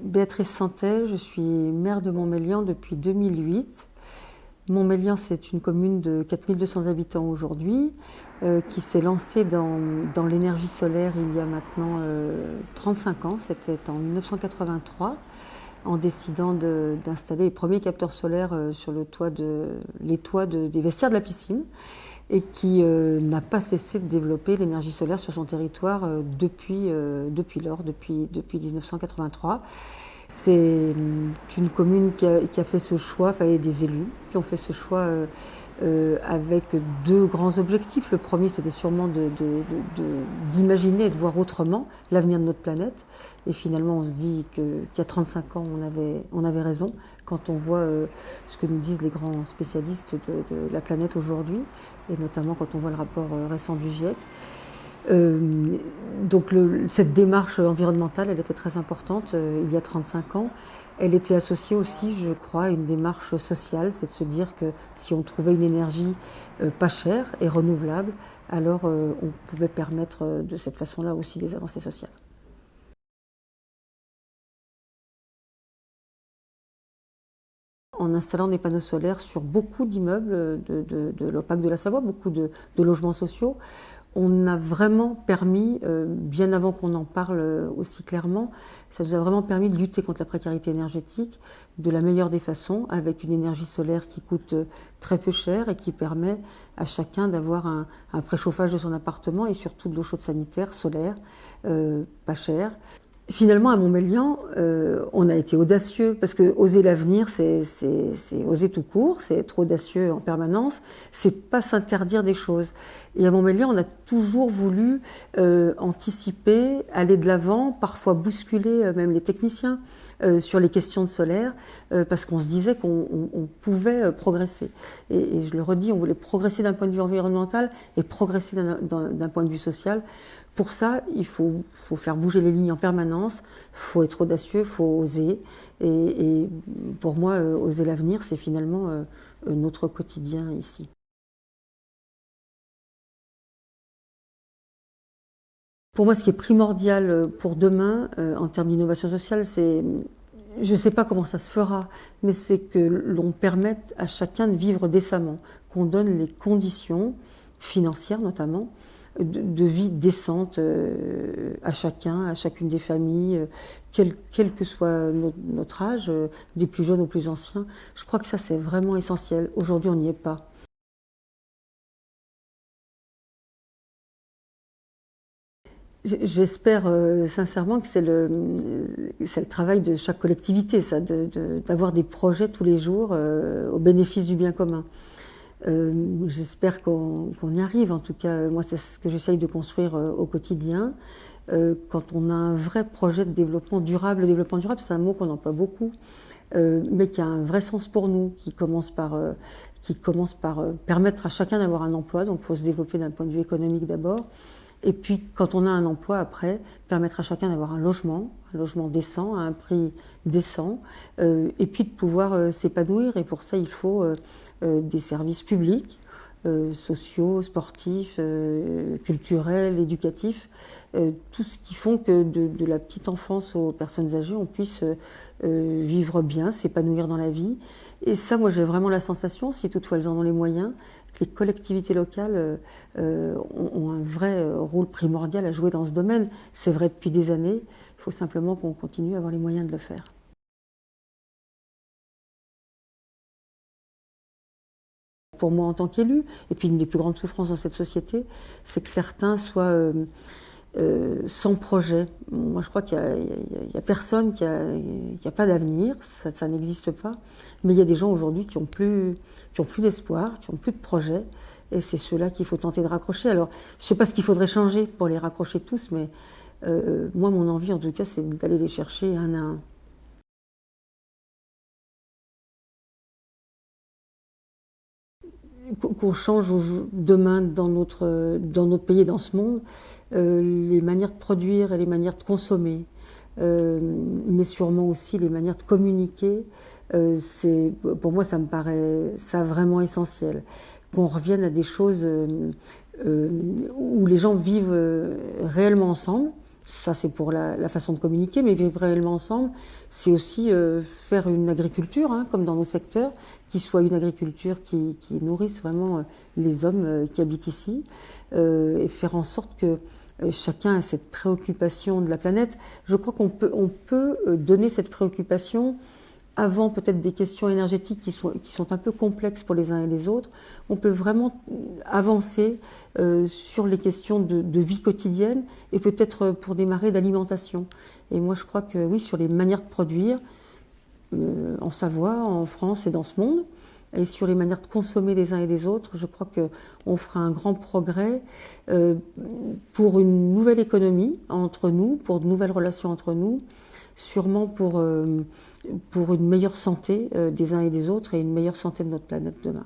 Béatrice Santel, je suis maire de Montmélian depuis 2008. Montmélian, c'est une commune de 4200 habitants aujourd'hui, qui s'est lancée dans l'énergie solaire il y a maintenant 35 ans, c'était en 1983, en décidant d'installer les premiers capteurs solaires sur les toits des vestiaires de la piscine, et qui n'a pas cessé de développer l'énergie solaire sur son territoire depuis lors, depuis 1983. C'est une commune qui a fait ce choix, enfin il y a des élus qui ont fait ce choix avec deux grands objectifs. Le premier, c'était sûrement d'imaginer et de voir autrement l'avenir de notre planète. Et finalement, on se dit qu'il y a 35 ans, on avait raison quand on voit ce que nous disent les grands spécialistes de la planète aujourd'hui, et notamment quand on voit le rapport récent du GIEC. Donc cette démarche environnementale, elle était très importante il y a 35 ans. Elle était associée aussi, je crois, à une démarche sociale, c'est de se dire que si on trouvait une énergie pas chère et renouvelable, alors on pouvait permettre de cette façon-là aussi des avancées sociales. En installant des panneaux solaires sur beaucoup d'immeubles de l'OPAC de la Savoie, beaucoup de logements sociaux, on a vraiment permis, bien avant qu'on en parle aussi clairement, ça nous a vraiment permis de lutter contre la précarité énergétique de la meilleure des façons, avec une énergie solaire qui coûte très peu cher et qui permet à chacun d'avoir un préchauffage de son appartement et surtout de l'eau chaude sanitaire solaire, pas chère. Finalement, à Montmélian, on a été audacieux, parce que oser l'avenir, c'est oser tout court, c'est être audacieux en permanence, c'est pas s'interdire des choses. Et à Montmélian, on a toujours voulu anticiper, aller de l'avant, parfois bousculer même les techniciens sur les questions de solaire, parce qu'on se disait qu'on pouvait progresser. Et je le redis, on voulait progresser d'un point de vue environnemental et progresser d'un point de vue social. Pour ça, il faut faire bouger les lignes en permanence, il faut être audacieux, il faut oser. Et pour moi, oser l'avenir, c'est finalement notre quotidien ici. Pour moi, ce qui est primordial pour demain, en termes d'innovation sociale, c'est, je ne sais pas comment ça se fera, mais c'est que l'on permette à chacun de vivre décemment, qu'on donne les conditions financières notamment, de vie décente à chacun, à chacune des familles, quel que soit notre âge, des plus jeunes aux plus anciens. Je crois que ça, c'est vraiment essentiel. Aujourd'hui, on n'y est pas. J'espère sincèrement que c'est le travail de chaque collectivité, ça, d'avoir des projets tous les jours au bénéfice du bien commun. J'espère qu'on y arrive. En tout cas, moi, c'est ce que j'essaye de construire au quotidien. Quand on a un vrai projet de développement durable, le développement durable, c'est un mot qu'on emploie beaucoup, mais qui a un vrai sens pour nous, qui commence par permettre à chacun d'avoir un emploi. Donc, il faut se développer d'un point de vue économique d'abord. Et puis, quand on a un emploi après, permettre à chacun d'avoir un logement décent, à un prix décent, et puis de pouvoir s'épanouir. Et pour ça, il faut des services publics, sociaux, sportifs, culturels, éducatifs, tout ce qui font que de la petite enfance aux personnes âgées, on puisse vivre bien, s'épanouir dans la vie. Et ça, moi, j'ai vraiment la sensation, si toutefois elles en ont les moyens, que les collectivités locales ont un vrai rôle primordial à jouer dans ce domaine. C'est vrai depuis des années, il faut simplement qu'on continue à avoir les moyens de le faire. Pour moi en tant qu'élu, et puis une des plus grandes souffrances dans cette société, c'est que certains soient sans projet. Moi je crois qu'il y a personne qui a pas d'avenir, ça n'existe pas, mais il y a des gens aujourd'hui qui ont plus d'espoir, qui ont plus de projet, et c'est ceux-là qu'il faut tenter de raccrocher. Alors je sais pas ce qu'il faudrait changer pour les raccrocher tous, mais moi mon envie en tout cas c'est d'aller les chercher un à un. Qu'on change demain dans notre pays et dans ce monde, les manières de produire et les manières de consommer, mais sûrement aussi les manières de communiquer. Pour moi, ça me paraît ça vraiment essentiel. Qu'on revienne à des choses où les gens vivent réellement ensemble, Ça, c'est pour la façon de communiquer, mais vivre réellement ensemble, c'est aussi faire une agriculture, hein, comme dans nos secteurs, qui soit une agriculture qui nourrisse vraiment les hommes qui habitent ici, et faire en sorte que chacun ait cette préoccupation de la planète. Je crois qu'on peut donner cette préoccupation avant peut-être des questions énergétiques qui sont un peu complexes pour les uns et les autres. On peut vraiment avancer sur les questions de vie quotidienne et peut-être pour démarrer d'alimentation. Et moi je crois que oui, sur les manières de produire, en Savoie, en France et dans ce monde, et sur les manières de consommer des uns et des autres, je crois qu'on fera un grand progrès pour une nouvelle économie entre nous, pour de nouvelles relations entre nous, sûrement pour une meilleure santé des uns et des autres et une meilleure santé de notre planète demain.